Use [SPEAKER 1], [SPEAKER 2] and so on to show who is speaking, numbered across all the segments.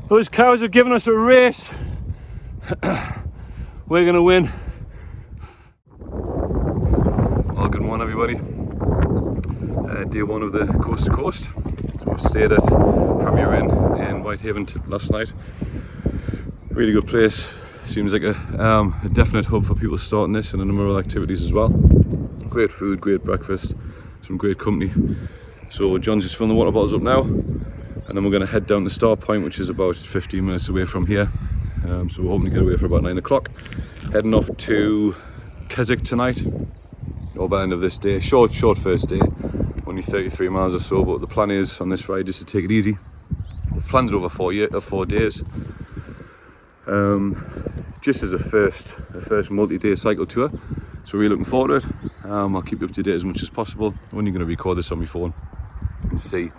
[SPEAKER 1] Those cows are giving us a race. We're gonna win. Well, good morning everybody. Day one of the coast to coast. So we've stayed at Premier Inn in Whitehaven last night. Really good place. Seems like a definite hub for people starting this and a number of activities as well. Great food, great breakfast, some great company. So John's just filling the water bottles up now, and then we're going to head down to Star Point, which is about 15 minutes away from here. So we're hoping to get away for about 9 o'clock. Heading off to Keswick tonight, or by the end of this day. Short first day, only 33 miles or so, but the plan is on this ride just to take it easy. We've planned it over 4 days. Just as a first multi-day cycle tour, so really looking forward to it. I'll keep you up to date as much as possible. I'm only going to record this on my phone and see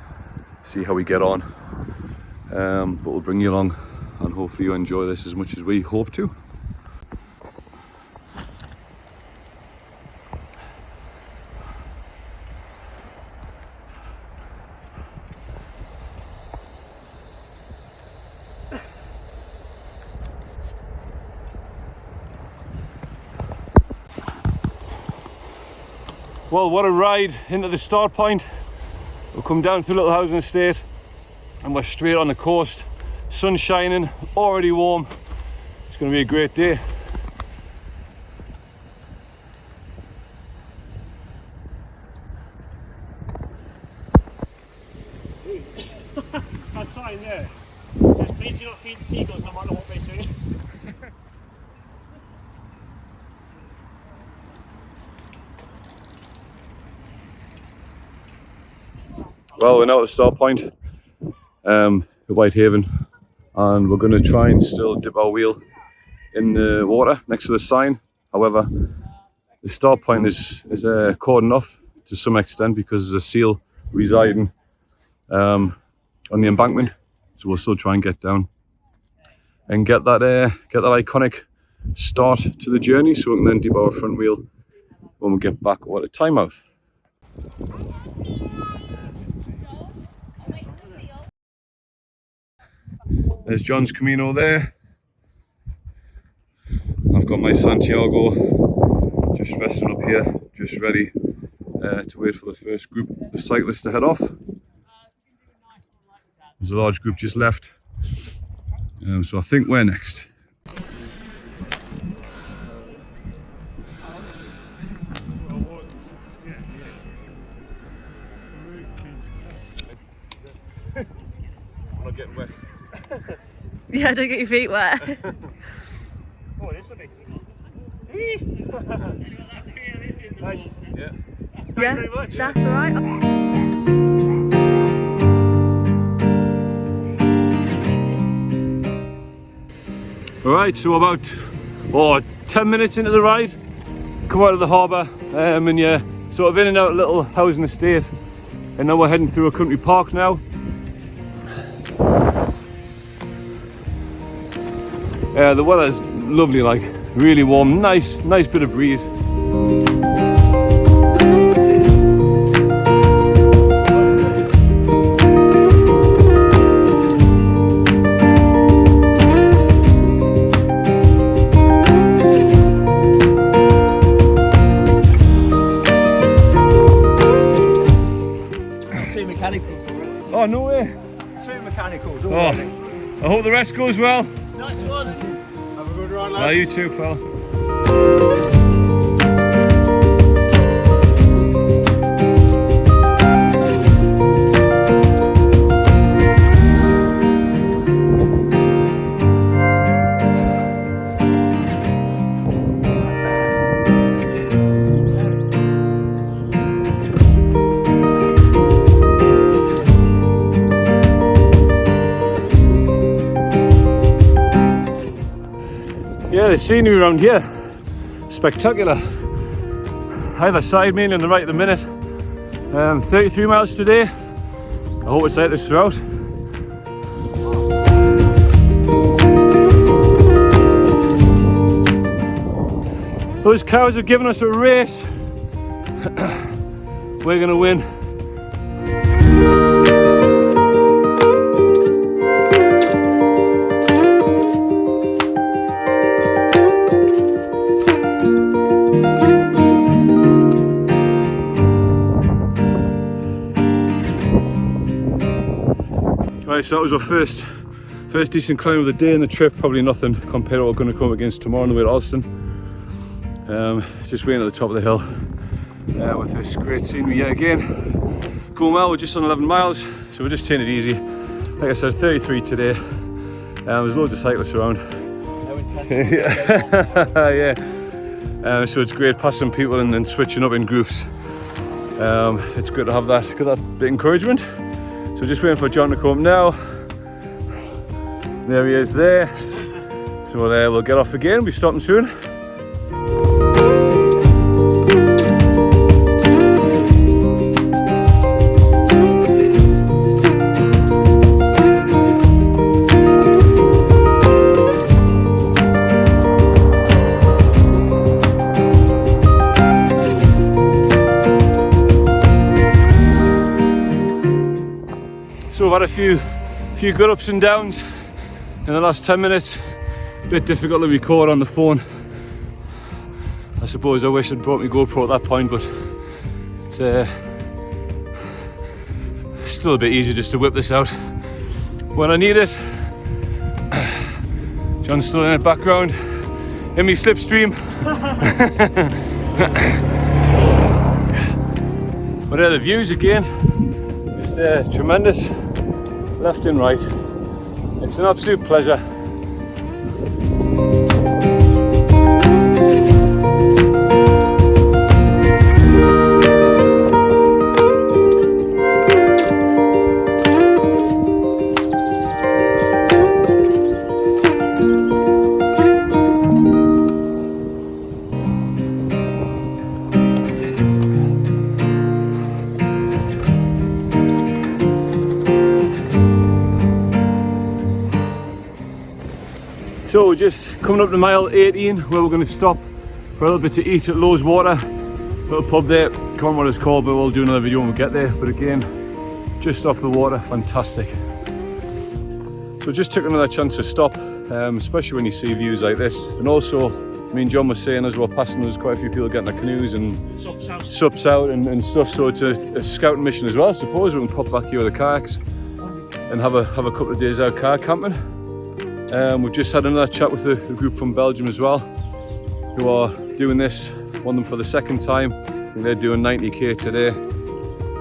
[SPEAKER 1] how we get on, but we'll bring you along and hopefully you enjoy this as much as we hope to. Well, what a ride into the start point. We'll come down through a little housing estate and we're straight on the coast. Sun shining, already warm. It's going to be a great day.
[SPEAKER 2] That sign there says please do not feed the seagulls no matter what they say.
[SPEAKER 1] Well, we're now at the start point at Whitehaven, and we're going to try and still dip our wheel in the water next to the sign. However, the start point is cordoned off to some extent because there's a seal residing on the embankment. So we'll still try and get down and get that iconic start to the journey, so we can then dip our front wheel when we get back over to Tynemouth. There's John's Camino there. I've got my Santiago just resting up here, just ready to wait for the first group of cyclists to head off. There's a large group just left, so I think we're next. I'm not getting wet.
[SPEAKER 3] Yeah, don't get your feet wet.
[SPEAKER 2] Oh, this will be.
[SPEAKER 1] Nice. Yeah.
[SPEAKER 2] Thank you very much.
[SPEAKER 3] That's alright.
[SPEAKER 1] Alright, so about 10 minutes into the ride, come out of the harbour, and you're sort of in and out a little housing estate, and now we're heading through a country park now. The weather's lovely, like really warm, nice bit of breeze.
[SPEAKER 2] Two mechanicals already.
[SPEAKER 1] Oh, no way.
[SPEAKER 2] Two mechanicals already.
[SPEAKER 1] I hope the rest goes well.
[SPEAKER 2] Nice one. Have a good ride,
[SPEAKER 1] You too, pal. Yeah, the scenery around here, spectacular. Either side, mainly on the right at the minute. 33 miles today. I hope it's like this throughout. Those cows are giving us a race. We're gonna win. Right, so that was our first decent climb of the day and the trip. Probably nothing compared to what we're going to come up against tomorrow on the way to Alston. Just waiting at the top of the hill with this great scenery yet again. Going well, we're just on 11 miles, so we're just taking it easy. Like I said, 33 today. There's loads of cyclists around.
[SPEAKER 2] No intention.
[SPEAKER 1] Yeah. So it's great passing people and then switching up in groups. It's good to have that bit of encouragement. So just waiting for John to come now. There he is there. So we'll get off again, we'll be stopping soon. So we've had a few good ups and downs in the last 10 minutes. A bit difficult to record on the phone. I suppose I wish I'd brought my GoPro at that point, but it's still a bit easier just to whip this out when I need it. John's still in the background in my slipstream. But there, the views again, just tremendous, left and right. It's an absolute pleasure. So we're just coming up to mile 18 where we're going to stop for a little bit to eat at Lowe's Water. Little pub there, can't remember what it's called, but we'll do another video when we get there. But again, just off the water, fantastic. So just took another chance to stop, especially when you see views like this. And also, me and John were saying as we're passing, there's quite a few people getting their canoes and sups out and stuff. So it's a scouting mission as well, I suppose. We can pop back here with the kayaks and have a couple of days out kayak camping. We've just had another chat with a group from Belgium as well, who are doing this, one of them for the second time. I think they're doing 90k today.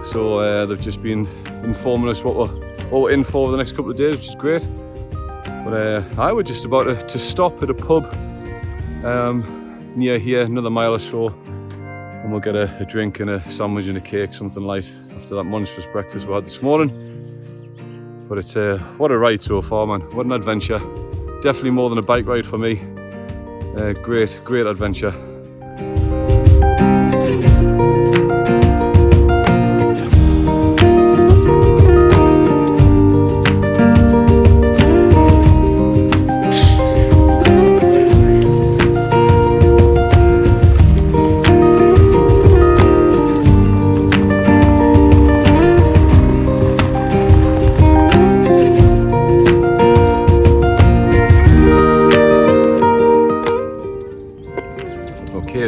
[SPEAKER 1] So they've just been informing us what we're in for the next couple of days, which is great. But we're just about to stop at a pub near here, another mile or so, and we'll get a drink and a sandwich and a cake, something light, after that monstrous breakfast we had this morning. But it's what a ride so far, man. What an adventure. Definitely more than a bike ride for me. Great adventure.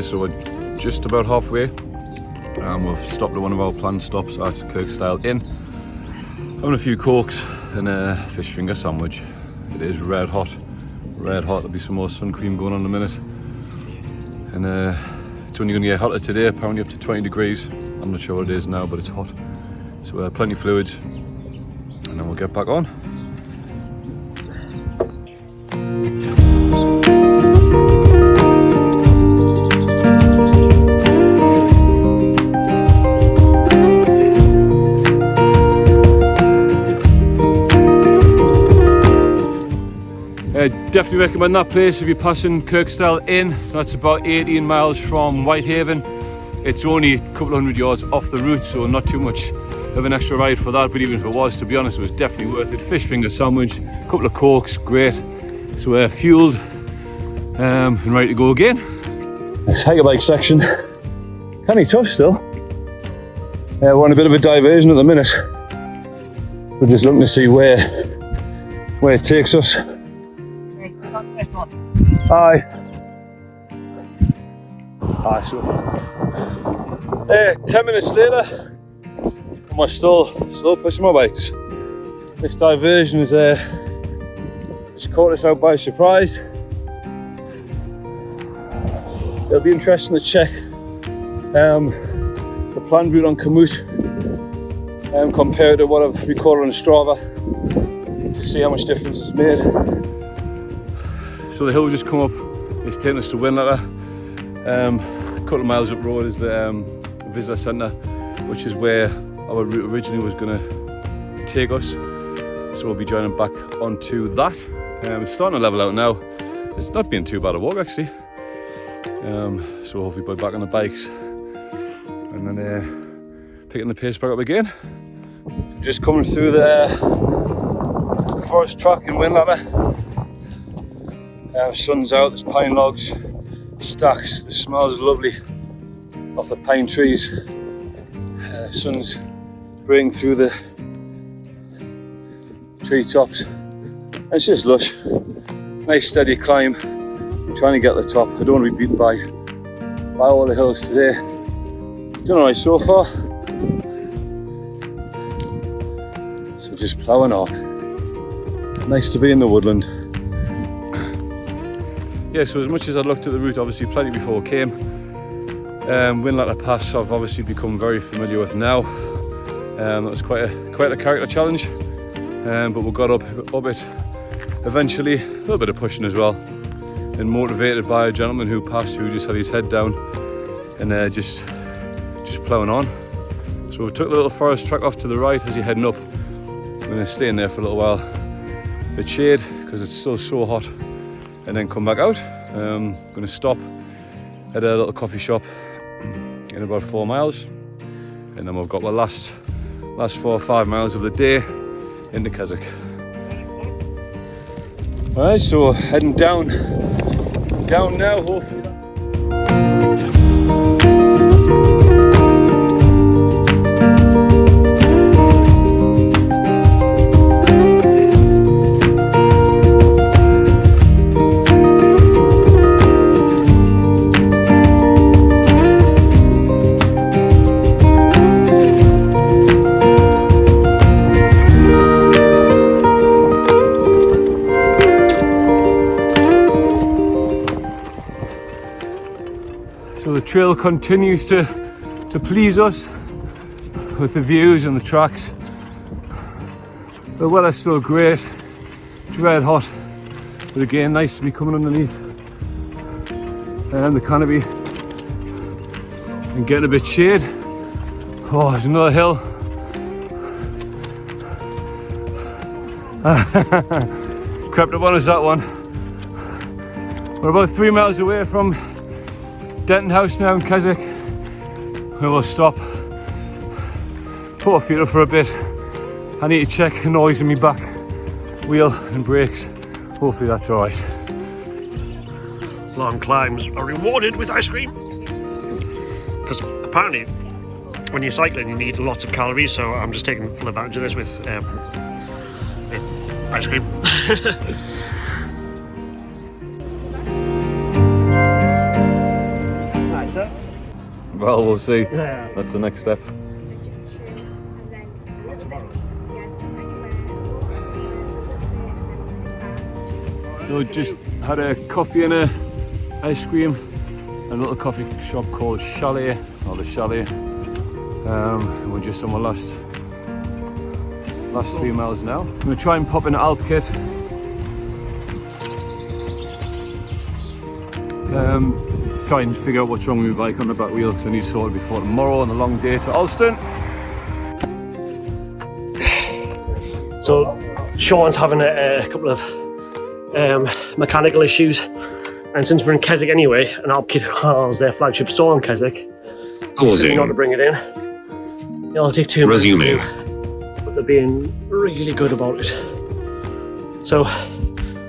[SPEAKER 1] So we're just about halfway. We've stopped at one of our planned stops at Kirkstyle Inn, having a few cokes and a fish finger sandwich. It is red hot. There'll be some more sun cream going on in a minute. And it's only going to get hotter today, apparently up to 20 degrees. I'm not sure what it is now, but it's hot. So plenty of fluids, and then we'll get back on. Definitely recommend that place if you're passing Kirkstyle Inn. That's about 18 miles from Whitehaven. It's only a couple of hundred yards off the route, so not too much of an extra ride for that. But even if it was, to be honest, it was definitely worth it. Fish finger sandwich, a couple of cokes, great. So we're fueled and ready to go again. This hiker bike section, kind of tough still. We're on a bit of a diversion at the minute. We're just looking to see where it takes us. Aye. So 10 minutes later, and we're still pushing my bikes. This diversion is just caught us out by surprise. It'll be interesting to check the planned route on Komoot compared to what I've recorded on Strava to see how much difference it's made. So the hill we just come up is taking us to Whitehaven. A couple of miles up road is the visitor centre, which is where our route originally was going to take us. So we'll be joining back onto that. It's starting to level out now. It's not been too bad a walk actually. So hopefully we'll be back on the bikes and then picking the pace back up again. Just coming through the forest track in Whitehaven. Sun's out, there's pine logs, stacks, the smells lovely off the pine trees. Sun's breaking through the treetops. It's just lush. Nice steady climb. I'm trying to get to the top. I don't want to be beaten by all the hills today. Done alright so far. So just ploughing on. Nice to be in the woodland. Yeah, so as much as I looked at the route, obviously plenty before I came. Whitehaven Pass I've obviously become very familiar with now. That was quite a character challenge, but we got up it eventually. A little bit of pushing as well, and motivated by a gentleman who passed, who just had his head down and just ploughing on. So we took the little forest track off to the right as you're heading up. I'm going to stay in there for a little while, a bit shade because it's still so hot, and then come back out. I'm going to stop at a little coffee shop in about 4 miles, and then we've got the last 4 or 5 miles of the day into Keswick. Alright, so heading down now, hopefully. So the trail continues to please us with the views and the tracks. The weather's still great, it's red hot, but again nice to be coming underneath the canopy and getting a bit shade. Oh, there's another hill. Crept up on us, that one. We're about 3 miles away from Denton House now in Keswick. We will stop, put our feet up for a bit. I need to check the noise in my back wheel and brakes. Hopefully that's alright.
[SPEAKER 2] Long climbs are rewarded with ice cream. Because apparently when you're cycling you need lots of calories, so I'm just taking full advantage of this with ice cream.
[SPEAKER 1] Well, we'll see. That's the next step. So just had a coffee and a ice cream at a little coffee shop called Chalet, or the Chalet. And we're just on the last 3 miles now. I'm going to try and pop in an Alp kit. Try and figure out what's wrong with my bike on the back wheel, because I need to sort it before tomorrow on the long day to Alston.
[SPEAKER 2] So Sean's having a couple of mechanical issues, and since we're in Keswick anyway, and Alp Kit has their flagship store in Keswick, we're still not to bring it in. It'll take 2 minutes to do, but they're being really good about it. So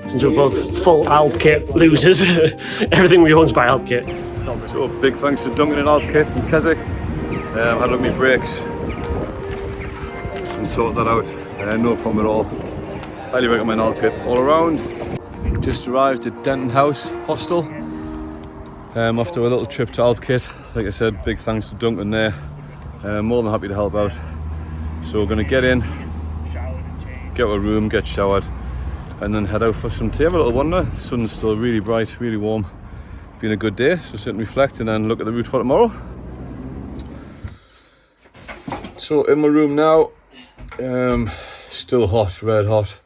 [SPEAKER 2] since we're both full Alp Kit losers, everything we own is by Alp Kit.
[SPEAKER 1] So big thanks to Duncan and Alp Kit in Keswick. Had a look at my brakes and sorted that out. No problem at all. Highly recommend Alp Kit all around. Just arrived at Denton House hostel after a little trip to Alp Kit. Like I said, big thanks to Duncan there. More than happy to help out. So we're going to get in, get a room, get showered, and then head out for some tea, have a little wander. The sun's still really bright, really warm. Been a good day, so sit and reflect and then look at the route for tomorrow. So in my room now, still hot, red hot.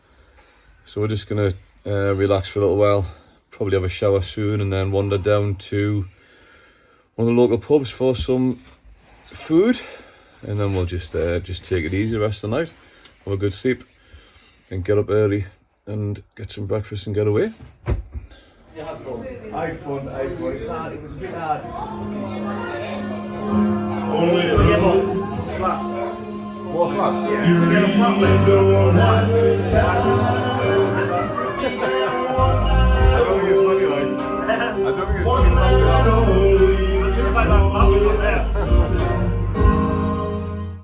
[SPEAKER 1] So we're just gonna relax for a little while, probably have a shower soon, and then wander down to one of the local pubs for some food, and then we'll just take it easy the rest of the night, have a good sleep, and get up early and get some breakfast and get away.
[SPEAKER 4] I had fun. It was hard. It was a bit hard.
[SPEAKER 1] More flat?
[SPEAKER 4] Yeah. You don't have to
[SPEAKER 1] I don't think it's funny like.